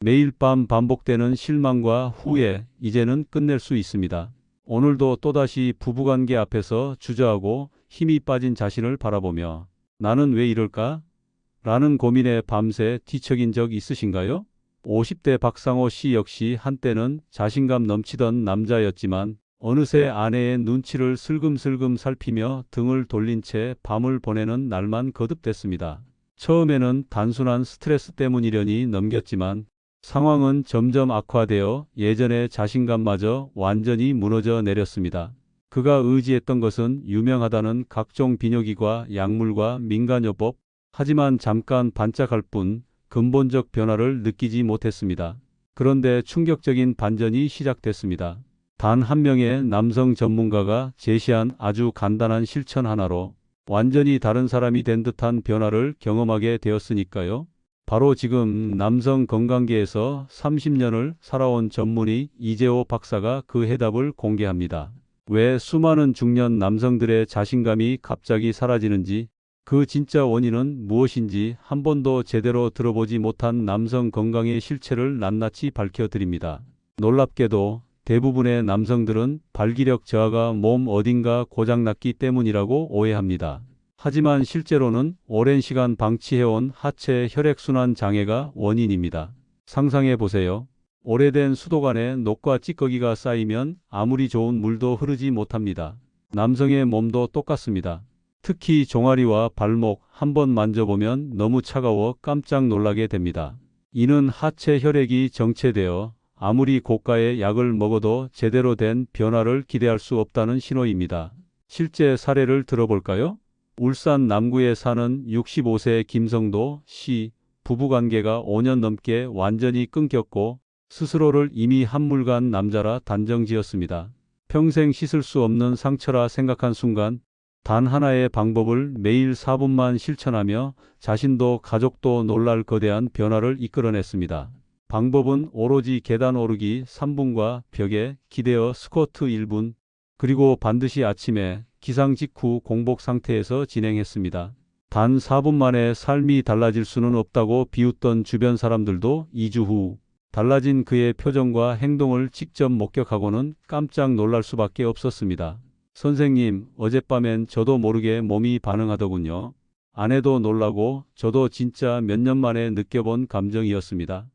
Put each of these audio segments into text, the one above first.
매일 밤 반복되는 실망과 후회, 이제는 끝낼 수 있습니다. 오늘도 또다시 부부관계 앞에서 주저하고 힘이 빠진 자신을 바라보며 나는 왜 이럴까? 라는 고민에 밤새 뒤척인 적 있으신가요? 50대 박상호 씨 역시 한때는 자신감 넘치던 남자였지만 어느새 아내의 눈치를 슬금슬금 살피며 등을 돌린 채 밤을 보내는 날만 거듭됐습니다. 처음에는 단순한 스트레스 때문이려니 넘겼지만 상황은 점점 악화되어 예전의 자신감마저 완전히 무너져 내렸습니다. 그가 의지했던 것은 유명하다는 각종 비뇨기과 약물과 민간요법, 하지만 잠깐 반짝할 뿐 근본적 변화를 느끼지 못했습니다. 그런데 충격적인 반전이 시작됐습니다. 단 한 명의 남성 전문가가 제시한 아주 간단한 실천 하나로 완전히 다른 사람이 된 듯한 변화를 경험하게 되었으니까요. 바로 지금 남성 건강계에서 30년을 살아온 전문의 이재호 박사가 그 해답을 공개합니다. 왜 수많은 중년 남성들의 자신감이 갑자기 사라지는지, 그 진짜 원인은 무엇인지 한 번도 제대로 들어보지 못한 남성 건강의 실체를 낱낱이 밝혀드립니다. 놀랍게도 대부분의 남성들은 발기력 저하가 몸 어딘가 고장났기 때문이라고 오해합니다. 하지만 실제로는 오랜 시간 방치해온 하체 혈액순환 장애가 원인입니다. 상상해 보세요. 오래된 수도관에 녹과 찌꺼기가 쌓이면 아무리 좋은 물도 흐르지 못합니다. 남성의 몸도 똑같습니다. 특히 종아리와 발목 한번 만져보면 너무 차가워 깜짝 놀라게 됩니다. 이는 하체 혈액이 정체되어 아무리 고가의 약을 먹어도 제대로 된 변화를 기대할 수 없다는 신호입니다. 실제 사례를 들어볼까요? 울산 남구에 사는 65세 김성도 씨, 부부관계가 5년 넘게 완전히 끊겼고 스스로를 이미 한물간 남자라 단정지었습니다. 평생 씻을 수 없는 상처라 생각한 순간 단 하나의 방법을 매일 4분만 실천하며 자신도 가족도 놀랄 거대한 변화를 이끌어냈습니다. 방법은 오로지 계단 오르기 3분과 벽에 기대어 스쿼트 1분, 그리고 반드시 아침에 기상 직후 공복 상태에서 진행했습니다. 단 4분 만에 삶이 달라질 수는 없다고 비웃던 주변 사람들도 2주 후 달라진 그의 표정과 행동을 직접 목격하고는 깜짝 놀랄 수밖에 없었습니다. 선생님, 어젯밤엔 저도 모르게 몸이 반응하더군요. 아내도 놀라고 저도 진짜 몇 년 만에 느껴본 감정이었습니다.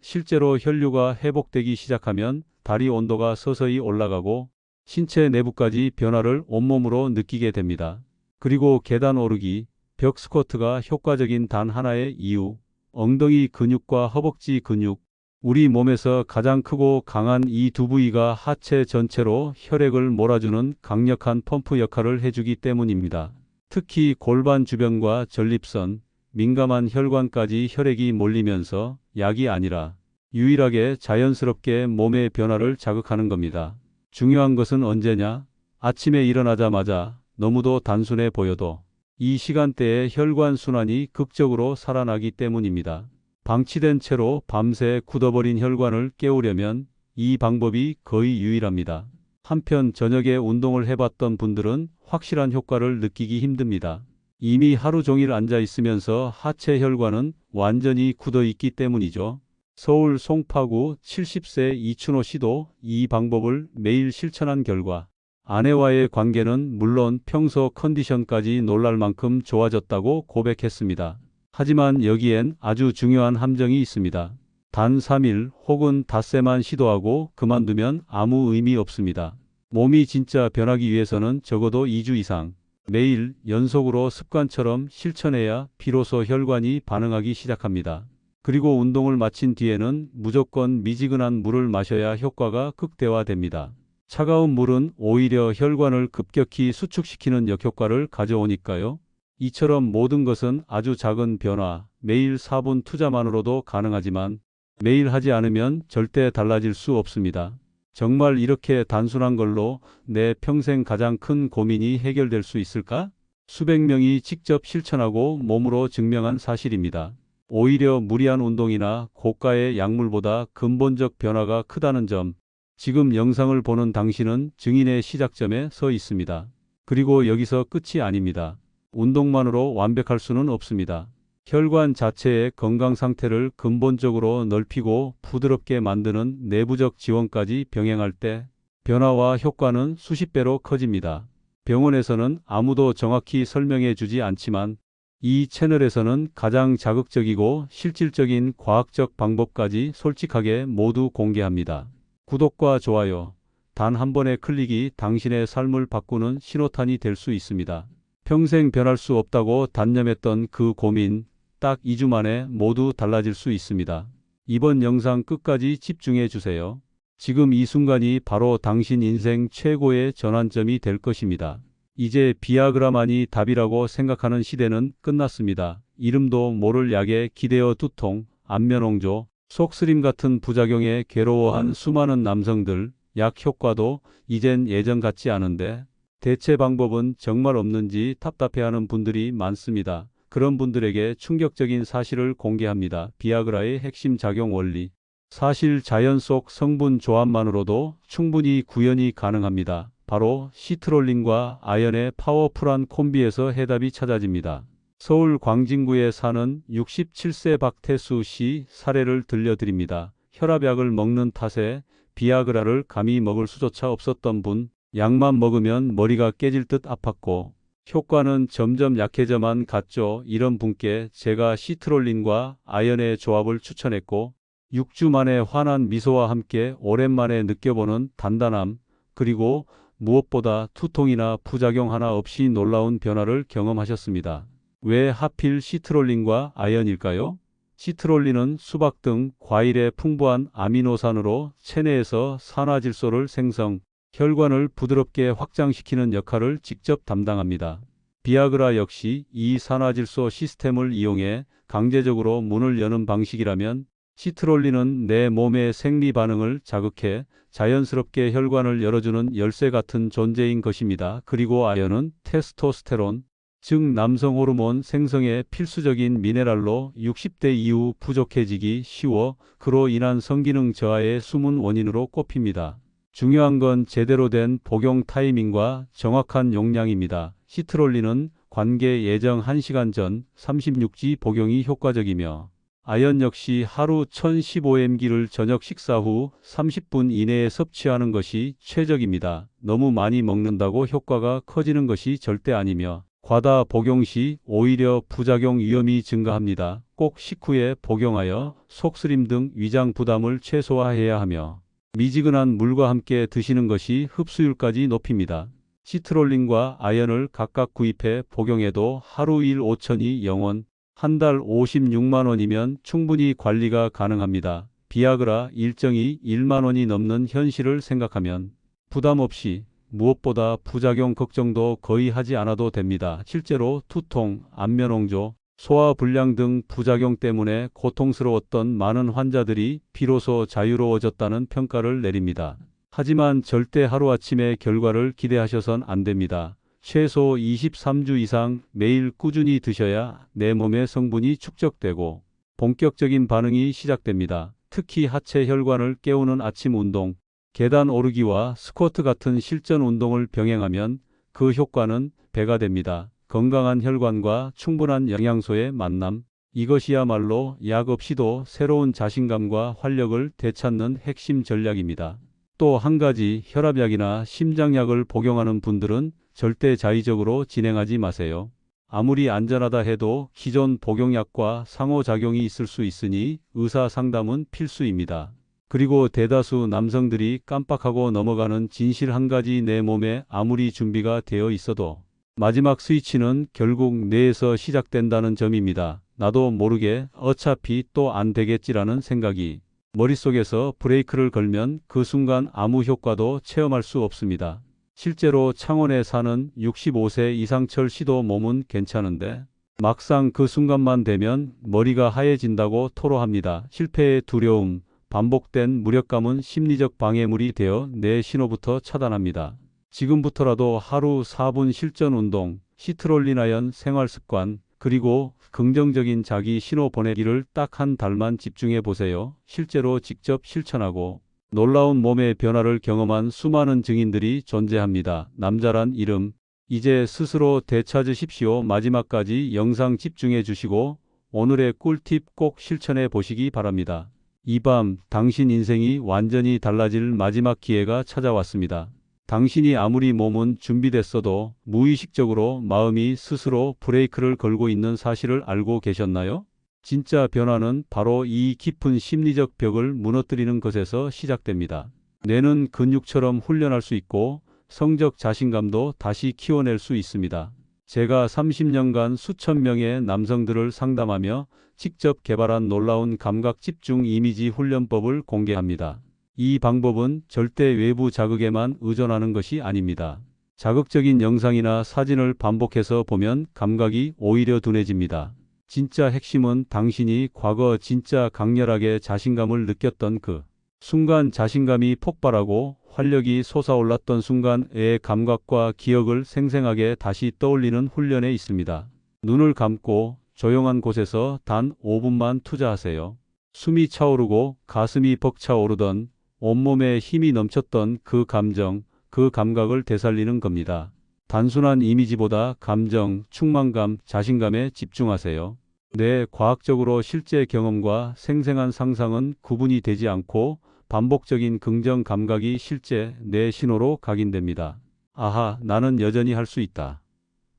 실제로 혈류가 회복되기 시작하면 다리 온도가 서서히 올라가고 신체 내부까지 변화를 온몸으로 느끼게 됩니다. 그리고 계단 오르기, 벽 스쿼트가 효과적인 단 하나의 이유, 엉덩이 근육과 허벅지 근육, 우리 몸에서 가장 크고 강한 이 두 부위가 하체 전체로 혈액을 몰아주는 강력한 펌프 역할을 해주기 때문입니다. 특히 골반 주변과 전립선, 민감한 혈관까지 혈액이 몰리면서 약이 아니라 유일하게 자연스럽게 몸의 변화를 자극하는 겁니다. 중요한 것은 언제냐? 아침에 일어나자마자. 너무도 단순해 보여도 이 시간대에 혈관 순환이 극적으로 살아나기 때문입니다. 방치된 채로 밤새 굳어버린 혈관을 깨우려면 이 방법이 거의 유일합니다. 한편 저녁에 운동을 해봤던 분들은 확실한 효과를 느끼기 힘듭니다. 이미 하루 종일 앉아 있으면서 하체 혈관은 완전히 굳어 있기 때문이죠. 서울 송파구 70세 이춘호 씨도 이 방법을 매일 실천한 결과 아내와의 관계는 물론 평소 컨디션까지 놀랄 만큼 좋아졌다고 고백했습니다. 하지만 여기엔 아주 중요한 함정이 있습니다. 단 3일 혹은 닷새만 시도하고 그만두면 아무 의미 없습니다. 몸이 진짜 변하기 위해서는 적어도 2주 이상 매일 연속으로 습관처럼 실천해야 비로소 혈관이 반응하기 시작합니다. 그리고 운동을 마친 뒤에는 무조건 미지근한 물을 마셔야 효과가 극대화됩니다. 차가운 물은 오히려 혈관을 급격히 수축시키는 역효과를 가져오니까요. 이처럼 모든 것은 아주 작은 변화, 매일 4분 투자만으로도 가능하지만 매일 하지 않으면 절대 달라질 수 없습니다. 정말 이렇게 단순한 걸로 내 평생 가장 큰 고민이 해결될 수 있을까? 수백 명이 직접 실천하고 몸으로 증명한 사실입니다. 오히려 무리한 운동이나 고가의 약물보다 근본적 변화가 크다는 점, 지금 영상을 보는 당신은 증인의 시작점에 서 있습니다. 그리고 여기서 끝이 아닙니다. 운동만으로 완벽할 수는 없습니다. 혈관 자체의 건강 상태를 근본적으로 넓히고 부드럽게 만드는 내부적 지원까지 병행할 때 변화와 효과는 수십 배로 커집니다. 병원에서는 아무도 정확히 설명해 주지 않지만 이 채널에서는 가장 자극적이고 실질적인 과학적 방법까지 솔직하게 모두 공개합니다. 구독과 좋아요, 단 한 번의 클릭이 당신의 삶을 바꾸는 신호탄이 될 수 있습니다. 평생 변할 수 없다고 단념했던 그 고민, 딱 2주 만에 모두 달라질 수 있습니다. 이번 영상 끝까지 집중해 주세요. 지금 이 순간이 바로 당신 인생 최고의 전환점이 될 것입니다. 이제 비아그라만이 답이라고 생각하는 시대는 끝났습니다. 이름도 모를 약에 기대어 두통, 안면홍조, 속쓰림 같은 부작용에 괴로워한 수많은 남성들, 약 효과도 이젠 예전 같지 않은데 대체 방법은 정말 없는지 답답해하는 분들이 많습니다. 그런 분들에게 충격적인 사실을 공개합니다. 비아그라의 핵심 작용 원리. 사실 자연 속 성분 조합만으로도 충분히 구현이 가능합니다. 바로 시트롤린과 아연의 파워풀한 콤비에서 해답이 찾아집니다. 서울 광진구에 사는 67세 박태수 씨 사례를 들려드립니다. 혈압약을 먹는 탓에 비아그라를 감히 먹을 수조차 없었던 분, 약만 먹으면 머리가 깨질 듯 아팠고 효과는 점점 약해져만 갔죠. 이런 분께 제가 시트롤린과 아연의 조합을 추천했고 6주 만에 환한 미소와 함께 오랜만에 느껴보는 단단함, 그리고 무엇보다 투통이나 부작용 하나 없이 놀라운 변화를 경험하셨습니다. 왜 하필 시트롤린과 아연일까요? 시트롤린은 수박 등 과일의 풍부한 아미노산으로 체내에서 산화질소를 생성, 혈관을 부드럽게 확장시키는 역할을 직접 담당합니다. 비아그라 역시 이 산화질소 시스템을 이용해 강제적으로 문을 여는 방식이라면 시트롤린은 내 몸의 생리 반응을 자극해 자연스럽게 혈관을 열어주는 열쇠 같은 존재인 것입니다. 그리고 아연은 테스토스테론, 즉 남성 호르몬 생성에 필수적인 미네랄로 60대 이후 부족해지기 쉬워 그로 인한 성기능 저하의 숨은 원인으로 꼽힙니다. 중요한 건 제대로 된 복용 타이밍과 정확한 용량입니다. 시트롤린은 관계 예정 1시간 전 36지 복용이 효과적이며 아연 역시 하루 1015mg를 저녁 식사 후 30분 이내에 섭취하는 것이 최적입니다. 너무 많이 먹는다고 효과가 커지는 것이 절대 아니며 과다 복용 시 오히려 부작용 위험이 증가합니다. 꼭 식후에 복용하여 속쓰림 등 위장 부담을 최소화해야 하며 미지근한 물과 함께 드시는 것이 흡수율까지 높입니다. 시트롤린과 아연을 각각 구입해 복용해도 하루 1 5천이 0원, 한 달 56만 원이면 충분히 관리가 가능합니다. 비아그라 일정이 1만 원이 넘는 현실을 생각하면 부담 없이 무엇보다 부작용 걱정도 거의 하지 않아도 됩니다. 실제로 투통, 안면홍조, 소화불량 등 부작용 때문에 고통스러웠던 많은 환자들이 비로소 자유로워졌다는 평가를 내립니다. 하지만 절대 하루아침에 결과를 기대하셔선 안 됩니다. 최소 23주 이상 매일 꾸준히 드셔야 내 몸의 성분이 축적되고 본격적인 반응이 시작됩니다. 특히 하체 혈관을 깨우는 아침 운동, 계단 오르기와 스쿼트 같은 실전 운동을 병행하면 그 효과는 배가 됩니다. 건강한 혈관과 충분한 영양소의 만남, 이것이야말로 약 없이도 새로운 자신감과 활력을 되찾는 핵심 전략입니다. 또 한 가지, 혈압약이나 심장약을 복용하는 분들은 절대 자의적으로 진행하지 마세요. 아무리 안전하다 해도 기존 복용약과 상호작용이 있을 수 있으니 의사 상담은 필수입니다. 그리고 대다수 남성들이 깜빡하고 넘어가는 진실 한 가지, 내 몸에 아무리 준비가 되어 있어도 마지막 스위치는 결국 뇌에서 시작된다는 점입니다. 나도 모르게 어차피 또 안 되겠지라는 생각이 머릿속에서 브레이크를 걸면 그 순간 아무 효과도 체험할 수 없습니다. 실제로 창원에 사는 65세 이상철 씨도 몸은 괜찮은데 막상 그 순간만 되면 머리가 하얘진다고 토로합니다. 실패의 두려움, 반복된 무력감은 심리적 방해물이 되어 내 신호부터 차단합니다. 지금부터라도 하루 4분 실전 운동, 시트롤린 아연 생활습관, 그리고 긍정적인 자기 신호 보내기를 딱 한 달만 집중해 보세요. 실제로 직접 실천하고 놀라운 몸의 변화를 경험한 수많은 증인들이 존재합니다. 남자란 이름, 이제 스스로 되찾으십시오. 마지막까지 영상 집중해 주시고 오늘의 꿀팁 꼭 실천해 보시기 바랍니다. 이 밤 당신 인생이 완전히 달라질 마지막 기회가 찾아왔습니다. 당신이 아무리 몸은 준비됐어도 무의식적으로 마음이 스스로 브레이크를 걸고 있는 사실을 알고 계셨나요? 진짜 변화는 바로 이 깊은 심리적 벽을 무너뜨리는 것에서 시작됩니다. 뇌는 근육처럼 훈련할 수 있고 성적 자신감도 다시 키워낼 수 있습니다. 제가 30년간 수천 명의 남성들을 상담하며 직접 개발한 놀라운 감각 집중 이미지 훈련법을 공개합니다. 이 방법은 절대 외부 자극에만 의존하는 것이 아닙니다. 자극적인 영상이나 사진을 반복해서 보면 감각이 오히려 둔해집니다. 진짜 핵심은 당신이 과거 진짜 강렬하게 자신감을 느꼈던 그 순간, 자신감이 폭발하고 활력이 솟아올랐던 순간의 감각과 기억을 생생하게 다시 떠올리는 훈련에 있습니다. 눈을 감고 조용한 곳에서 단 5분만 투자하세요. 숨이 차오르고 가슴이 벅차오르던, 온몸에 힘이 넘쳤던 그 감정, 그 감각을 되살리는 겁니다. 단순한 이미지보다 감정, 충만감, 자신감에 집중하세요. 뇌 과학적으로 실제 경험과 생생한 상상은 구분이 되지 않고 반복적인 긍정 감각이 실제 뇌 신호로 각인됩니다. 아하, 나는 여전히 할 수 있다.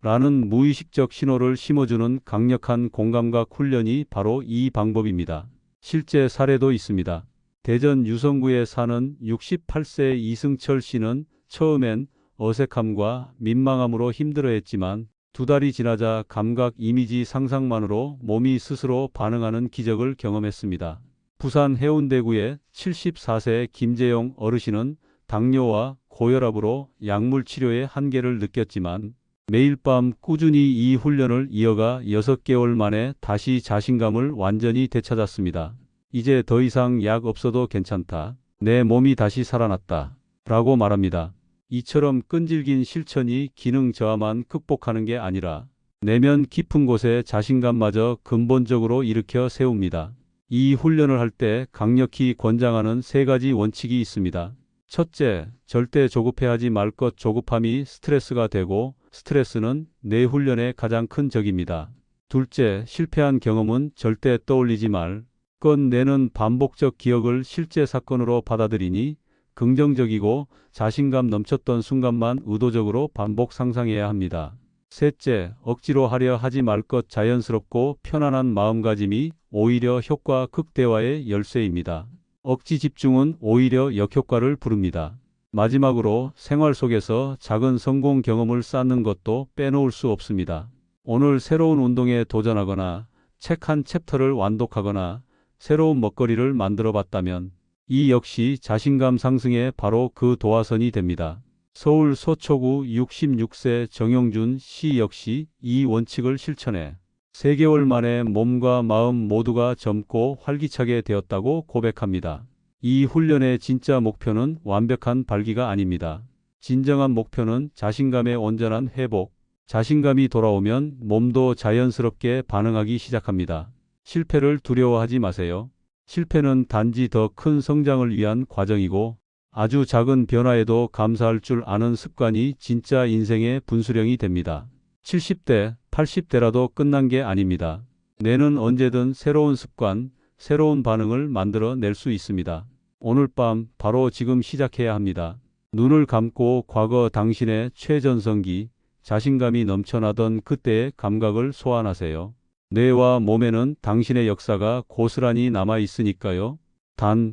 라는 무의식적 신호를 심어주는 강력한 공감각 훈련이 바로 이 방법입니다. 실제 사례도 있습니다. 대전 유성구에 사는 68세 이승철 씨는 처음엔 어색함과 민망함으로 힘들어했지만 2달이 지나자 감각 이미지 상상만으로 몸이 스스로 반응하는 기적을 경험했습니다. 부산 해운대구의 74세 김재용 어르신은 당뇨와 고혈압으로 약물 치료의 한계를 느꼈지만 매일 밤 꾸준히 이 훈련을 이어가 6개월 만에 다시 자신감을 완전히 되찾았습니다. 이제 더 이상 약 없어도 괜찮다. 내 몸이 다시 살아났다. 라고 말합니다. 이처럼 끈질긴 실천이 기능 저하만 극복하는 게 아니라 내면 깊은 곳에 자신감마저 근본적으로 일으켜 세웁니다. 이 훈련을 할 때 강력히 권장하는 3가지 원칙이 있습니다. 첫째, 절대 조급해하지 말 것. 조급함이 스트레스가 되고 스트레스는 뇌 훈련의 가장 큰 적입니다. 둘째, 실패한 경험은 절대 떠올리지 말 것. 뇌는 반복적 기억을 실제 사건으로 받아들이니 긍정적이고 자신감 넘쳤던 순간만 의도적으로 반복 상상해야 합니다. 셋째, 억지로 하려 하지 말 것. 자연스럽고 편안한 마음가짐이 오히려 효과 극대화의 열쇠입니다. 억지 집중은 오히려 역효과를 부릅니다. 마지막으로 생활 속에서 작은 성공 경험을 쌓는 것도 빼놓을 수 없습니다. 오늘 새로운 운동에 도전하거나 책 한 챕터를 완독하거나 새로운 먹거리를 만들어 봤다면 이 역시 자신감 상승의 바로 그 도화선이 됩니다. 서울 서초구 66세 정영준 씨 역시 이 원칙을 실천해 3개월 만에 몸과 마음 모두가 젊고 활기차게 되었다고 고백합니다. 이 훈련의 진짜 목표는 완벽한 발기가 아닙니다. 진정한 목표는 자신감의 온전한 회복. 자신감이 돌아오면 몸도 자연스럽게 반응하기 시작합니다. 실패를 두려워하지 마세요. 실패는 단지 더 큰 성장을 위한 과정이고 아주 작은 변화에도 감사할 줄 아는 습관이 진짜 인생의 분수령이 됩니다. 70대, 80대라도 끝난 게 아닙니다. 뇌는 언제든 새로운 습관, 새로운 반응을 만들어 낼 수 있습니다. 오늘 밤 바로 지금 시작해야 합니다. 눈을 감고 과거 당신의 최전성기, 자신감이 넘쳐나던 그때의 감각을 소환하세요. 뇌와 몸에는 당신의 역사가 고스란히 남아 있으니까요.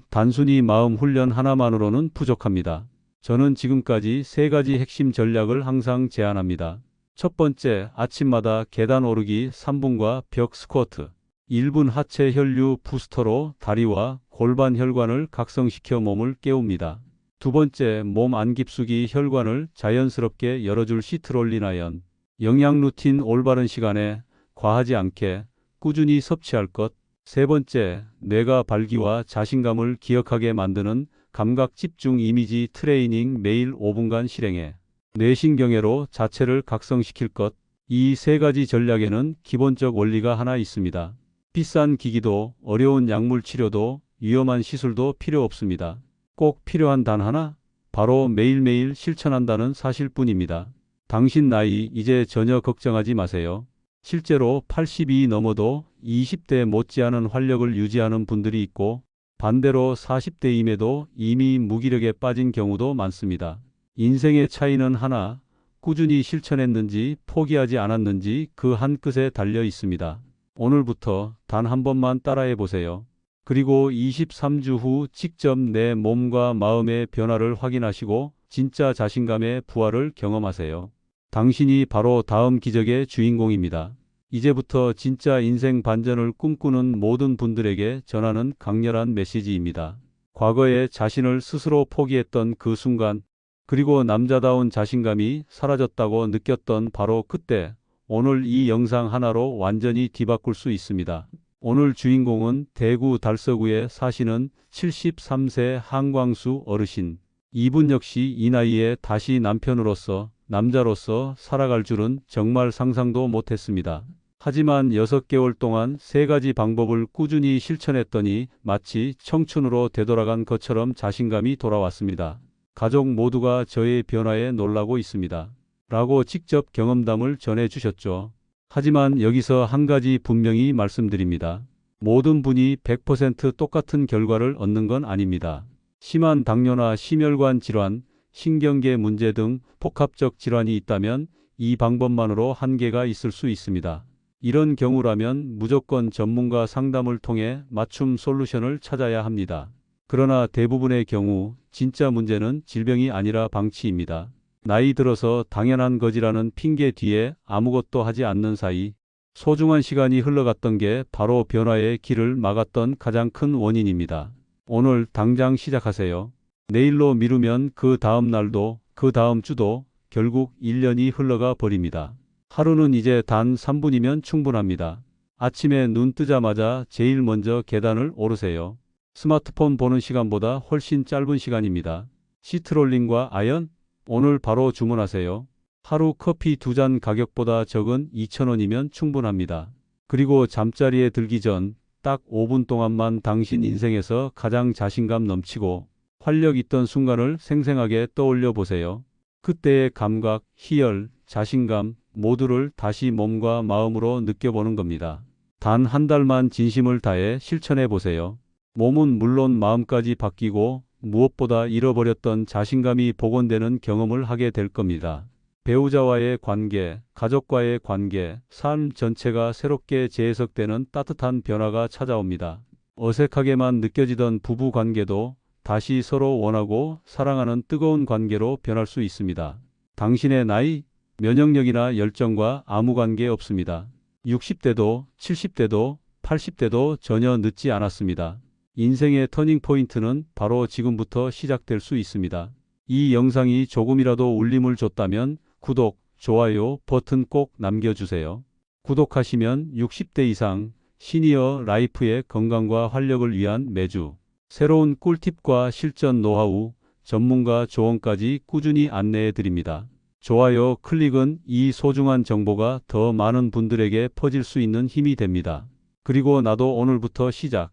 단순히 마음 훈련 하나만으로는 부족합니다. 저는 지금까지 3가지 핵심 전략을 항상 제안합니다. 첫 번째, 아침마다 계단 오르기 3분과 벽 스쿼트 1분. 하체 혈류 부스터로 다리와 골반 혈관을 각성시켜 몸을 깨웁니다. 두 번째, 몸 안깊숙이 혈관을 자연스럽게 열어줄 시트롤린 아연. 영양 루틴 올바른 시간에 과하지 않게 꾸준히 섭취할 것. 세 번째, 뇌가 발기와 자신감을 기억하게 만드는 감각 집중 이미지 트레이닝 매일 5분간 실행해 뇌신경회로 자체를 각성시킬 것. 이 3가지 전략에는 기본적 원리가 하나 있습니다. 비싼 기기도 어려운 약물 치료도 위험한 시술도 필요 없습니다. 꼭 필요한 단 하나, 바로 매일매일 실천한다는 사실뿐입니다. 당신 나이 이제 전혀 걱정하지 마세요. 실제로 80이 넘어도 20대 못지않은 활력을 유지하는 분들이 있고 반대로 40대임에도 이미 무기력에 빠진 경우도 많습니다. 인생의 차이는 하나, 꾸준히 실천했는지 포기하지 않았는지 그 한 끝에 달려 있습니다. 오늘부터 단 한 번만 따라해 보세요. 그리고 23주 후 직접 내 몸과 마음의 변화를 확인하시고 진짜 자신감의 부활을 경험하세요. 당신이 바로 다음 기적의 주인공입니다. 이제부터 진짜 인생 반전을 꿈꾸는 모든 분들에게 전하는 강렬한 메시지입니다. 과거에 자신을 스스로 포기했던 그 순간, 그리고 남자다운 자신감이 사라졌다고 느꼈던 바로 그때, 오늘 이 영상 하나로 완전히 뒤바꿀 수 있습니다. 오늘 주인공은 대구 달서구에 사시는 73세 한광수 어르신. 이분 역시 이 나이에 다시 남편으로서, 남자로서 살아갈 줄은 정말 상상도 못했습니다. 하지만 6개월 동안 3가지 방법을 꾸준히 실천했더니 마치 청춘으로 되돌아간 것처럼 자신감이 돌아왔습니다. 가족 모두가 저의 변화에 놀라고 있습니다. 라고 직접 경험담을 전해주셨죠. 하지만 여기서 한 가지 분명히 말씀드립니다. 모든 분이 100% 똑같은 결과를 얻는 건 아닙니다. 심한 당뇨나 심혈관 질환, 신경계 문제 등 복합적 질환이 있다면 이 방법만으로 한계가 있을 수 있습니다. 이런 경우라면 무조건 전문가 상담을 통해 맞춤 솔루션을 찾아야 합니다. 그러나 대부분의 경우 진짜 문제는 질병이 아니라 방치입니다. 나이 들어서 당연한 거지라는 핑계 뒤에 아무것도 하지 않는 사이 소중한 시간이 흘러갔던 게 바로 변화의 길을 막았던 가장 큰 원인입니다. 오늘 당장 시작하세요. 내일로 미루면 그 다음 날도 그 다음 주도 결국 1년이 흘러가 버립니다. 하루는 이제 단 3분이면 충분합니다. 아침에 눈 뜨자마자 제일 먼저 계단을 오르세요. 스마트폰 보는 시간보다 훨씬 짧은 시간입니다. 시트롤링과 아연? 오늘 바로 주문하세요. 하루 커피 2잔 가격보다 적은 2,000원이면 충분합니다. 그리고 잠자리에 들기 전 딱 5분 동안만 당신 인생에서 가장 자신감 넘치고 활력 있던 순간을 생생하게 떠올려 보세요. 그때의 감각, 희열, 자신감 모두를 다시 몸과 마음으로 느껴보는 겁니다. 단 한 달만 진심을 다해 실천해 보세요. 몸은 물론 마음까지 바뀌고 무엇보다 잃어버렸던 자신감이 복원되는 경험을 하게 될 겁니다. 배우자와의 관계, 가족과의 관계, 삶 전체가 새롭게 재해석되는 따뜻한 변화가 찾아옵니다. 어색하게만 느껴지던 부부 관계도 다시 서로 원하고 사랑하는 뜨거운 관계로 변할 수 있습니다. 당신의 나이, 면역력이나 열정과 아무 관계 없습니다. 60대도, 70대도, 80대도 전혀 늦지 않았습니다. 인생의 터닝포인트는 바로 지금부터 시작될 수 있습니다. 이 영상이 조금이라도 울림을 줬다면 구독, 좋아요 버튼 꼭 남겨주세요. 구독하시면 60대 이상 시니어 라이프의 건강과 활력을 위한 매주 새로운 꿀팁과 실전 노하우, 전문가 조언까지 꾸준히 안내해 드립니다. 좋아요 클릭은 이 소중한 정보가 더 많은 분들에게 퍼질 수 있는 힘이 됩니다. 그리고 나도 오늘부터 시작!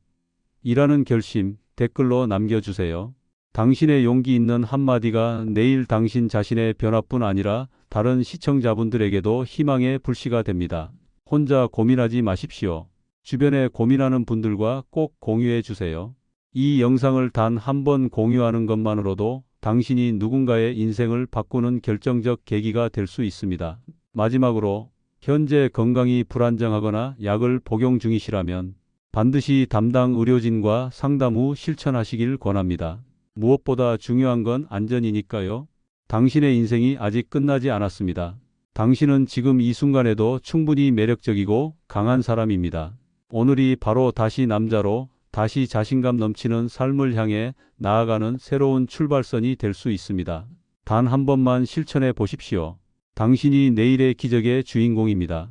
이라는 결심 댓글로 남겨주세요. 당신의 용기 있는 한마디가 내일 당신 자신의 변화뿐 아니라 다른 시청자분들에게도 희망의 불씨가 됩니다. 혼자 고민하지 마십시오. 주변에 고민하는 분들과 꼭 공유해 주세요. 이 영상을 단 한 번 공유하는 것만으로도 당신이 누군가의 인생을 바꾸는 결정적 계기가 될 수 있습니다. 마지막으로 현재 건강이 불안정하거나 약을 복용 중이시라면 반드시 담당 의료진과 상담 후 실천하시길 권합니다. 무엇보다 중요한 건 안전이니까요. 당신의 인생이 아직 끝나지 않았습니다. 당신은 지금 이 순간에도 충분히 매력적이고 강한 사람입니다. 오늘이 바로 다시 남자로, 다시 자신감 넘치는 삶을 향해 나아가는 새로운 출발선이 될 수 있습니다. 단 한 번만 실천해 보십시오. 당신이 내일의 기적의 주인공입니다.